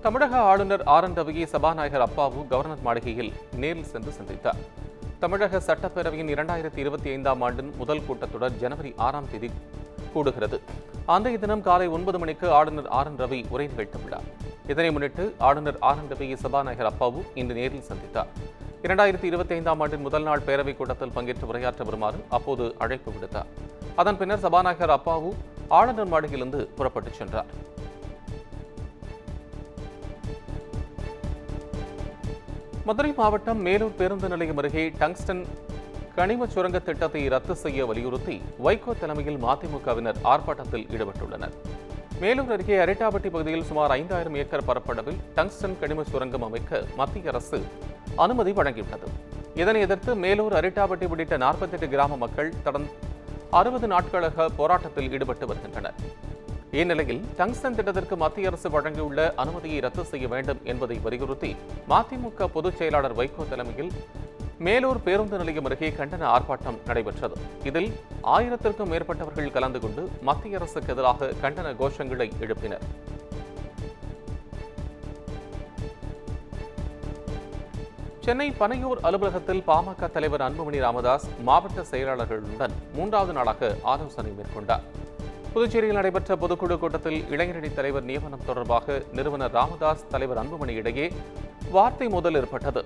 தமிழக ஆளுநர் ஆர்.என். ரவியை சபாநாயகர் அப்பாவு கவர்னர் மாளிகையில் நேரில் சென்று சந்தித்தார். தமிழக சட்டப்பேரவையின் 2025ஆம் ஆண்டின் முதல் கூட்டத்தொடர் ஜனவரி 6ஆம் தேதி கூடுகிறது. அன்றைய தினம் காலை 9 மணிக்கு ஆளுநர் ஆர்.என். ரவி உரை நிகழ்த்தவுள்ளார். இதனை முன்னிட்டு ஆளுநர் ஆர்.என். ரவியை சபாநாயகர் அப்பாவு இன்று நேரில் சந்தித்தார். 2025ஆம் ஆண்டின் முதல் நாள் பேரவைக் கூட்டத்தில் பங்கேற்று உரையாற்ற வருமாறு அப்போது அழைப்பு விடுத்தார். அதன் பின்னர் சபாநாயகர் அப்பாவு ஆளுநர் மாளிகையிலிருந்து புறப்பட்டுச் சென்றார். மதுரை மாவட்டம் மேலூர் பேருந்து நிலையம் அருகே டங்ஸ்டன் கனிம சுரங்க திட்டத்தை ரத்து செய்ய வலியுறுத்தி வைகோ தலைமையில் மதிமுகவினர் ஆர்ப்பாட்டத்தில் ஈடுபட்டுள்ளனர். மேலூர் அருகே அரிட்டாபட்டி பகுதியில் சுமார் 5000 ஏக்கர் பரப்பளவில் டங்ஸ்டன் கனிம சுரங்கம் அமைக்க மத்திய அரசு அனுமதி வழங்கியுள்ளது. இதனை எதிர்த்து மேலூர், அரிட்டாபட்டி உள்ளிட்ட 48 கிராம மக்கள் கடந்த 60 நாட்களாக போராட்டத்தில் ஈடுபட்டு வருகின்றனர். இந்நிலையில் டங்ஸ்டன் திட்டத்திற்கு மத்திய அரசு வழங்கியுள்ள அனுமதியை ரத்து செய்ய வேண்டும் என்பதை வலியுறுத்தி மதிமுக பொதுச் செயலாளர் வைகோ தலைமையில் மேலூர் பேருந்து நிலையம் அருகே கண்டன ஆர்ப்பாட்டம் நடைபெற்றது. இதில் 1000க்கும் மேற்பட்டவர்கள் கலந்து கொண்டு மத்திய அரசுக்கு எதிராக கண்டன கோஷங்களை எழுப்பினர். சென்னை பனையூர் அலுவலகத்தில் பாமக தலைவர் அன்புமணி ராமதாஸ் மாவட்ட செயலாளர்களுடன் 3வது நாளாக ஆலோசனை மேற்கொண்டார். புதுச்சேரியில் நடைபெற்ற பொதுக்குழு கூட்டத்தில் இளைஞரணி தலைவர் நியமனம் தொடர்பாக நிறுவனர் ராமதாஸ், தலைவர் அன்புமணி இடையே வார்த்தை மோதல் ஏற்பட்டது.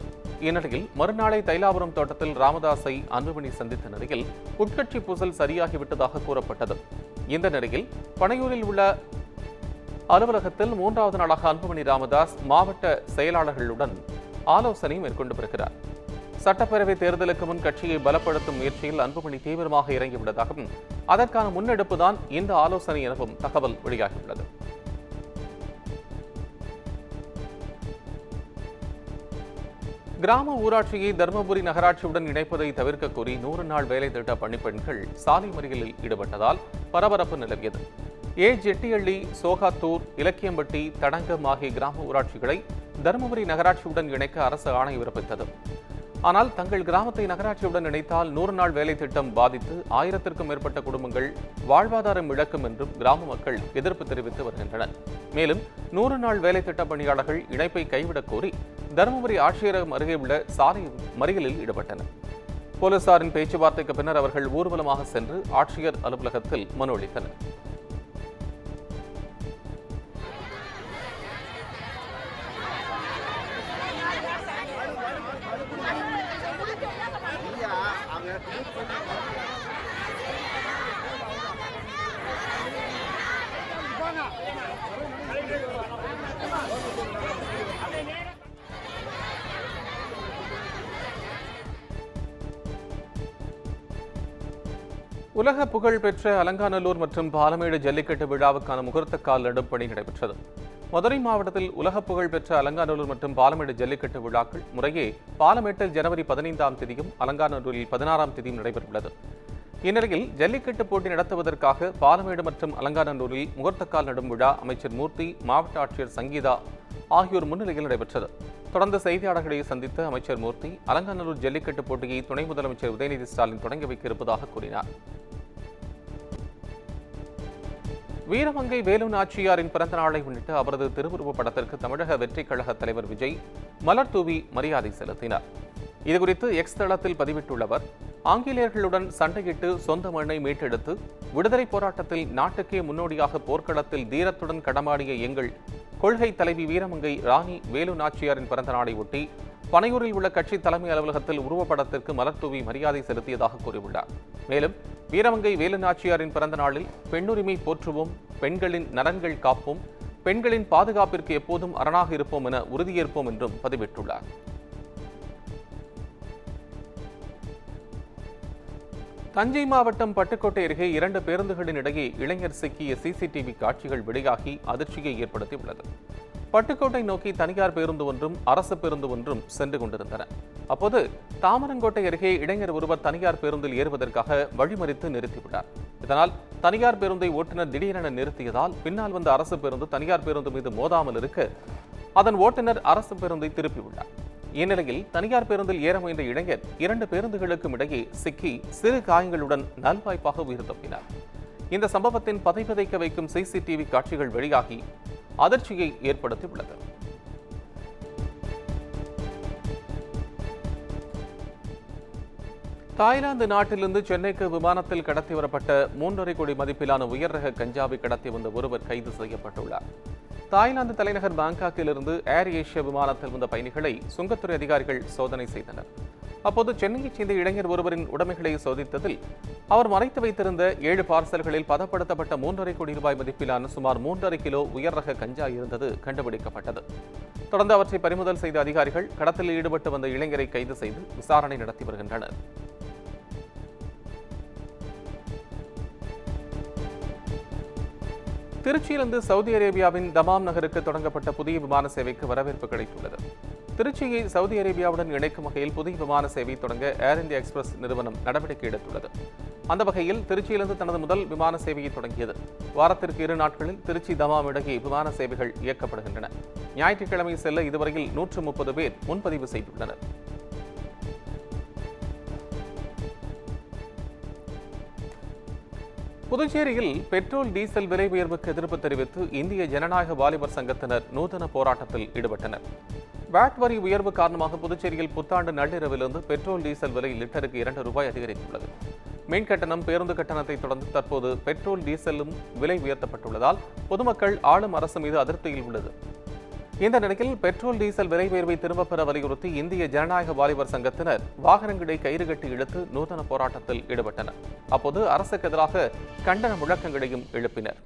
இந்நிலையில் மறுநாளை தைலாபுரம் தோட்டத்தில் ராமதாஸை அன்புமணி சந்தித்த நிலையில் உட்கட்சி பூசல் சரியாகிவிட்டதாக கூறப்பட்டது. இந்த நிலையில் பனையூரில் உள்ள அலுவலகத்தில் 3வது நாளாக அன்புமணி ராமதாஸ் மாவட்ட செயலாளர்களுடன் ஆலோசனை மேற்கொண்டு வருகிறார். சட்டப்பேரவை தேர்தலுக்கு முன் கட்சியை பலப்படுத்தும் முயற்சியில் அன்புமணி தீவிரமாக இறங்கியுள்ளதாகவும் அதற்கான முன்னெடுப்புதான் இந்த ஆலோசனை எனவும் தகவல் வெளியாகியுள்ளது. கிராம ஊராட்சியை தருமபுரி நகராட்சியுடன் இணைப்பதை தவிர்க்க கோரி 100 நாள் வேலை திட்ட பணிப்பெண்கள் சாலை மறியலில் ஈடுபட்டதால் பரபரப்பு நிலவியது. ஜெட்டியள்ளி, சோகாத்தூர், இலக்கியம்பட்டி, தடங்கம் ஆகிய கிராம ஊராட்சிகளை தருமபுரி நகராட்சியுடன் இணைக்க அரசு ஆணை பிறப்பித்தது. ஆனால் தங்கள் கிராமத்தை நகராட்சியுடன் இணைத்தால் 100 நாள் வேலை திட்டம் பாதித்து 1000க்கும் மேற்பட்ட குடும்பங்கள் வாழ்வாதாரம் இழக்கும் என்றும் கிராம மக்கள் எதிர்ப்பு தெரிவித்து வருகின்றனர். மேலும் 100 நாள் வேலை திட்ட பணியாளர்கள் இணைப்பை கைவிடக் கோரி தருமபுரி ஆட்சியரகம் அருகே உள்ள சாலை மறியலில் ஈடுபட்டனர். போலீசாரின் பேச்சுவார்த்தைக்கு பின்னர் அவர்கள் ஊர்வலமாக சென்று ஆட்சியர் அலுவலகத்தில் மனு அளித்தனர். உலக புகழ் பெற்ற அலங்காநல்லூர் மற்றும் பாலமேடு ஜல்லிக்கட்டு விழாவுக்கான முகூர்த்த கால் நடும் பணி நடைபெற்றது. மதுரை மாவட்டத்தில் உலக புகழ் பெற்ற அலங்காநல்லூர் மற்றும் பாலமேடு ஜல்லிக்கட்டு விழாக்கள் முறையே பாலமேட்டில் ஜனவரி 15ஆம் தேதியும் அலங்காநல்லூரில் 16ஆம் தேதியும் நடைபெறவுள்ளது. இந்நிலையில் ஜல்லிக்கட்டு போட்டி நடத்துவதற்காக பாலமேடு மற்றும் அலங்காநல்லூரில் முகூர்த்தக்கால் நடும் விழா அமைச்சர் மூர்த்தி, மாவட்ட ஆட்சியர் சங்கீதா ஆகியோர் முன்னிலையில் நடைபெற்றது. தொடர்ந்து செய்தியாளர்களை சந்தித்த அமைச்சர் மூர்த்தி, அலங்காநல்லூர் ஜல்லிக்கட்டு போட்டியை துணை முதலமைச்சர் உதயநிதி ஸ்டாலின் தொடங்கி வைக்க இருப்பதாக கூறினார். வீரமங்கை வேலு நாச்சியாரின் பிறந்த நாளை முன்னிட்டு அவரது திருவுருவப் படத்திற்கு தமிழக வெற்றிக் கழக தலைவர் விஜய் மலர் தூவி மரியாதை செலுத்தினார். இதுகுறித்து எக்ஸ் தளத்தில் பதிவிட்டுள்ள ஆங்கிலேயர்களுடன் சண்டையிட்டு சொந்த மண்ணை மீட்டெடுத்து விடுதலை போராட்டத்தில் நாட்டுக்கே முன்னோடியாக போர்க்களத்தில் தீரத்துடன் களமாடிய எங்கள் கொள்கை தலைவி வீரமங்கை ராணி வேலு நாச்சியாரின் பிறந்த நாளை ஒட்டி பனையூரில் உள்ள கட்சி தலைமை அலுவலகத்தில் உருவப்படத்திற்கு மலர் தூவி மரியாதை செலுத்தியதாக கூறியுள்ளார். மேலும் வீரமங்கை வேலு நாச்சியாரின் பிறந்த நாளில் பெண்ணுரிமை போற்றுவோம், பெண்களின் நலன்கள் காப்போம், பெண்களின் பாதுகாப்பிற்கு எப்போதும் அரணாக இருப்போம் என உறுதியேற்போம் என்றும் பதிவிட்டுள்ளார். தஞ்சை மாவட்டம் பட்டுக்கோட்டை அருகே 2 பேருந்துகளின் இடையே இளைஞர் சிக்கிய சிசிடிவி காட்சிகள் வெளியாகி அதிர்ச்சியை ஏற்படுத்தியுள்ளது. பட்டுக்கோட்டை நோக்கி தனியார் பேருந்து ஒன்றும் அரசு பேருந்து ஒன்றும் சென்று கொண்டிருந்தன. அப்போது தாமரங்கோட்டை அருகே இளைஞர் ஒருவர் தனியார் பேருந்தில் ஏறுவதற்காக வழிமறித்து நிறுத்திவிட்டார். இதனால் தனியார் பேருந்தை ஓட்டுநர் திடீரென நிறுத்தியதால் பின்னால் வந்த அரசு பேருந்து தனியார் பேருந்து மீது மோதாமல் இருக்க அதன் ஓட்டுநர் அரசு பேருந்தை திருப்பியுள்ளார். இந்நிலையில் தனியார் பேருந்தில் ஏற முயன்ற இளைஞர் 2 பேருந்துகளுக்கும் இடையே சிக்கி சிறு காயங்களுடன் நல்வாய்ப்பாக உயிர் தப்பினார். இந்த சம்பவத்தின் பதைபதைக்க வைக்கும் சிசிடிவி காட்சிகள் வெளியாகி அதிர்ச்சியை ஏற்படுத்தியுள்ளது. தாய்லாந்து நாட்டிலிருந்து சென்னைக்கு விமானத்தில் கடத்தி வரப்பட்ட 3.5 கோடி மதிப்பிலான உயர் ரக கஞ்சாவை கடத்தி வந்த ஒருவர் கைது செய்யப்பட்டுள்ளார். தாய்லாந்து தலைநகர் பாங்காக்கிலிருந்து ஏர் ஏசியா விமானத்தில் வந்த பயணிகளை சுங்கத்துறை அதிகாரிகள் சோதனை செய்தனர். அப்போது சென்னையைச் சேர்ந்த இளைஞர் ஒருவரின் உடைமைகளை சோதித்ததில் அவர் மறைத்து வைத்திருந்த 7 பார்சல்களில் பதப்படுத்தப்பட்ட 3.5 கோடி ரூபாய் மதிப்பிலான சுமார் 3.5 கிலோ உயர் ரக கஞ்சா இருந்தது கண்டுபிடிக்கப்பட்டது. தொடர்ந்து அவற்றை பறிமுதல் செய்த அதிகாரிகள் கடத்தலில் ஈடுபட்டு வந்த இளைஞரை கைது செய்து விசாரணை நடத்தி வருகின்றனர். திருச்சியிலிருந்து சவுதி அரேபியாவின் தமாம் நகருக்கு தொடங்கப்பட்ட புதிய விமான சேவைக்கு வரவேற்பு கிடைத்துள்ளது. திருச்சியை சவுதி அரேபியாவுடன் இணைக்கும் வகையில் புதிய விமான சேவை தொடங்க ஏர் இந்தியா எக்ஸ்பிரஸ் நிறுவனம் நடவடிக்கை எடுத்துள்ளது. அந்த வகையில் திருச்சியிலிருந்து தனது முதல் விமான சேவையை தொடங்கியது. வாரத்திற்கு 2 நாட்களில் திருச்சி தமாம் இடையே விமான சேவைகள் இயக்கப்படுகின்றன. ஞாயிற்றுக்கிழமை செல்ல இதுவரையில் 130 பேர் முன்பதிவு செய்துள்ளனர். புதுச்சேரியில் பெட்ரோல் டீசல் விலை உயர்வுக்கு எதிர்ப்பு தெரிவித்து இந்திய ஜனநாயக வாலிபர் சங்கத்தினர் நூதன போராட்டத்தில் ஈடுபட்டனர். வாட் வரி உயர்வு காரணமாக புதுச்சேரியில் புத்தாண்டு நள்ளிரவிலிருந்து பெட்ரோல் டீசல் விலை லிட்டருக்கு 2 ரூபாய் அதிகரித்துள்ளது. மின் கட்டணம், பேருந்து கட்டணத்தை தொடர்ந்து தற்போது பெட்ரோல் டீசலும் விலை உயர்த்தப்பட்டுள்ளதால் பொதுமக்கள் ஆளும் அரசு மீது அதிருப்தியில் உள்ளது. இந்த நிலையில் பெட்ரோல் டீசல் விலை உயர்வை திரும்பப் பெற வலியுறுத்தி இந்திய ஜனநாயக வாலிபர் சங்கத்தினர் வாகனங்களை கயிறு கட்டி இழுத்து நூதன போராட்டத்தில் ஈடுபட்டனர். அப்போது அரசுக்கு எதிராக கண்டன முழக்கங்களையும் எழுப்பினர்.